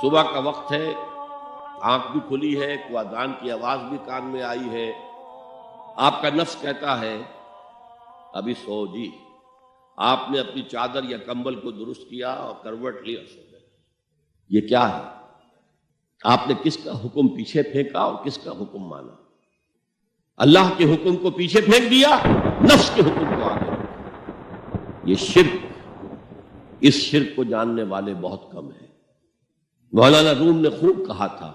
صبح کا وقت ہے، آنکھ بھی کھلی ہے، کوئی اذان کی آواز بھی کان میں آئی ہے، آپ کا نفس کہتا ہے ابھی سو جی۔ آپ نے اپنی چادر یا کمبل کو درست کیا اور کروٹ لی اور سو گئے۔ یہ کیا ہے؟ آپ نے کس کا حکم پیچھے پھینکا اور کس کا حکم مانا؟ اللہ کے حکم کو پیچھے پھینک دیا، نفس کے حکم کو آگے رکھا۔ یہ شرک، اس شرک کو جاننے والے بہت کم ہیں۔ مولانا روم نے خوب کہا تھا،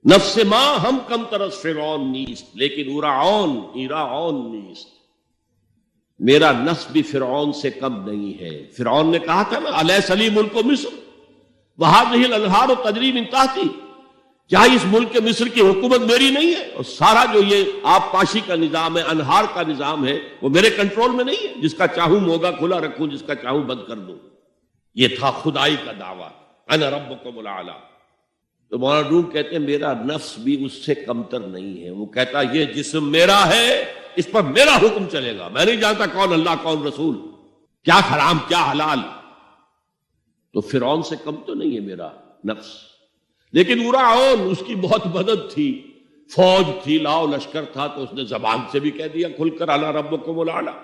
نفس ما ہم کم ترس فرعون نیست لیکن ایراعون نیست۔ میرا نفس بھی فرعون سے کم نہیں ہے۔ فرعون نے کہا تھا نا الیس لی ملک مصر وہذہ الانہار تجری من تحتی، کیا اس ملک مصر کی حکومت میری نہیں ہے؟ اور سارا جو یہ آب پاشی کا نظام ہے، انہار کا نظام ہے، وہ میرے کنٹرول میں نہیں ہے؟ جس کا چاہوں موگا کھلا رکھوں، جس کا چاہوں بند کر دوں۔ یہ تھا خدائی کا دعویٰ، انا ربکم الاعلی۔ تو مولانا روم کہتے ہیں میرا نفس بھی اس سے کمتر نہیں ہے۔ وہ کہتا یہ جسم میرا ہے، اس پر میرا حکم چلے گا، میں نہیں جانتا کون اللہ کون رسول، کیا حرام کیا حلال۔ تو فرعون سے کم تو نہیں ہے میرا نفس، لیکن ایراعون اس کی بہت مدد تھی، فوج تھی، لاؤ لشکر تھا، تو اس نے زبان سے بھی کہہ دیا کھل کر انا ربکم الاعلی۔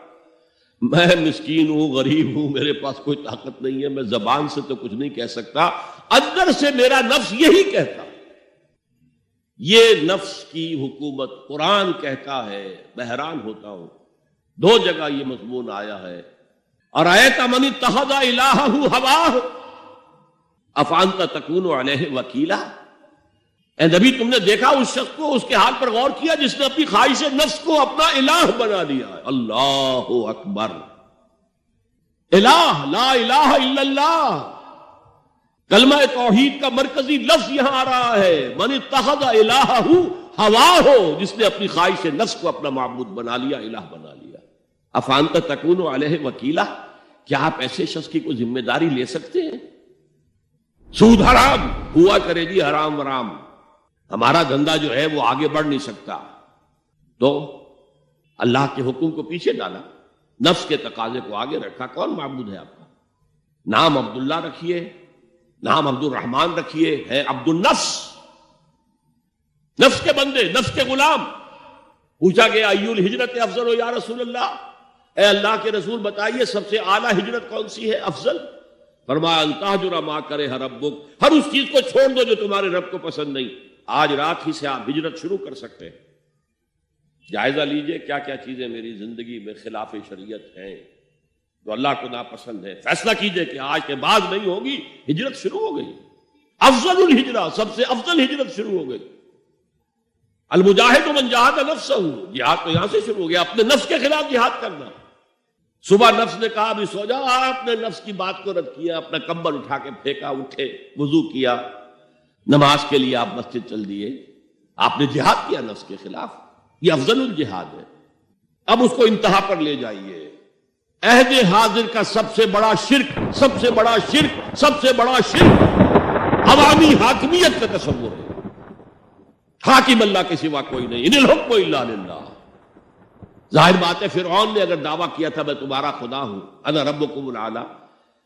میں مسکین ہوں، غریب ہوں، میرے پاس کوئی طاقت نہیں ہے، میں زبان سے تو کچھ نہیں کہہ سکتا، اندر سے میرا نفس یہی کہتا۔ یہ نفس کی حکومت قرآن کہتا ہے، میں حیران ہوتا ہوں۔ دو جگہ یہ مضمون آیا ہے، ارأیت من اتخذ الہہ ہواہ افانت تکون علیہ وکیلا۔ اے نبی تم نے دیکھا اس شخص کو، اس کے حال پر غور کیا جس نے اپنی خواہش نفس کو اپنا الہ بنا لیا ہے۔ اللہ اکبر، الہ لا الہ الا اللہ، کلمہ توحید کا مرکزی لفظ یہاں آ رہا ہے، من اتخذ الہہ ہواہ، جس نے اپنی خواہش نفس کو اپنا معبود بنا لیا، الہ بنا لیا۔ افانت تکون علیہ وکیلا، کیا آپ ایسے شخص کی کوئی ذمہ داری لے سکتے ہیں؟ سود حرام ہوا کرے جی، حرام ورام، ہمارا دھندا جو ہے وہ آگے بڑھ نہیں سکتا۔ تو اللہ کے حکم کو پیچھے ڈالا، نفس کے تقاضے کو آگے رکھا۔ کون معبود ہے آپ کا؟ نام عبداللہ رکھیے، نام عبد الرحمن رکھیے، ہے عبد النفس، نفس کے بندے، نفس کے غلام۔ پوچھا گیا ایُّ الہجرت افضل یا رسول اللہ، اے اللہ کے رسول بتائیے سب سے اعلیٰ ہجرت کون سی ہے، افضل؟ فرمایا ان تہجر ما کرہ ربک، ہر اس چیز کو چھوڑ دو جو تمہارے رب کو پسند نہیں۔ آج رات ہی سے آپ ہجرت شروع کر سکتے ہیں۔ جائزہ لیجئے کیا کیا چیزیں میری زندگی میں خلاف شریعت ہیں، جو اللہ کو ناپسند ہے، فیصلہ کیجئے کہ آج کے بعد نہیں ہوگی۔ ہجرت شروع ہو گئی، افضل الہجرہ، سب سے افضل ہجرت شروع ہو گئی۔ المجاہد من جاہد نفسہ، جہاد تو یہاں سے شروع ہو گیا، اپنے نفس کے خلاف جہاد کرنا۔ صبح نفس نے کہا ابھی سو جاؤ، آپ نے نفس کی بات کو رد کیا، اپنا کمبل اٹھا کے پھینکا، اٹھے، وضو کیا، نماز کے لیے آپ مسجد چل دیے، آپ نے جہاد کیا نفس کے خلاف۔ یہ افضل الجہاد ہے۔ اب اس کو انتہا پر لے جائیے۔ عہد حاضر کا سب سے بڑا شرک، سب سے بڑا شرک، سب سے بڑا شرک عوامی حاکمیت کا تصور ہے۔ حاکم اللہ کے سوا کوئی نہیں، ان الحکم الا للہ۔ ظاہر بات ہے فرعون نے اگر دعویٰ کیا تھا میں تمہارا خدا ہوں، انا ربکم الاعلی،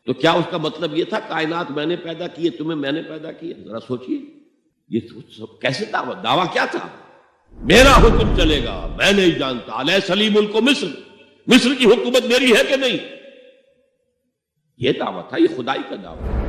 تو کیا اس کا مطلب یہ تھا کائنات میں نے پیدا کی ہے، تمہیں میں نے پیدا کیا؟ ذرا سوچئے، یہ کیسے دعویٰ کیا تھا؟ میرا حکم چلے گا، میں نہیں جانتا، الیس لی ملک مصر، مصر کی حکومت میری ہے کہ نہیں؟ یہ دعویٰ تھا، یہ خدائی کا دعویٰ۔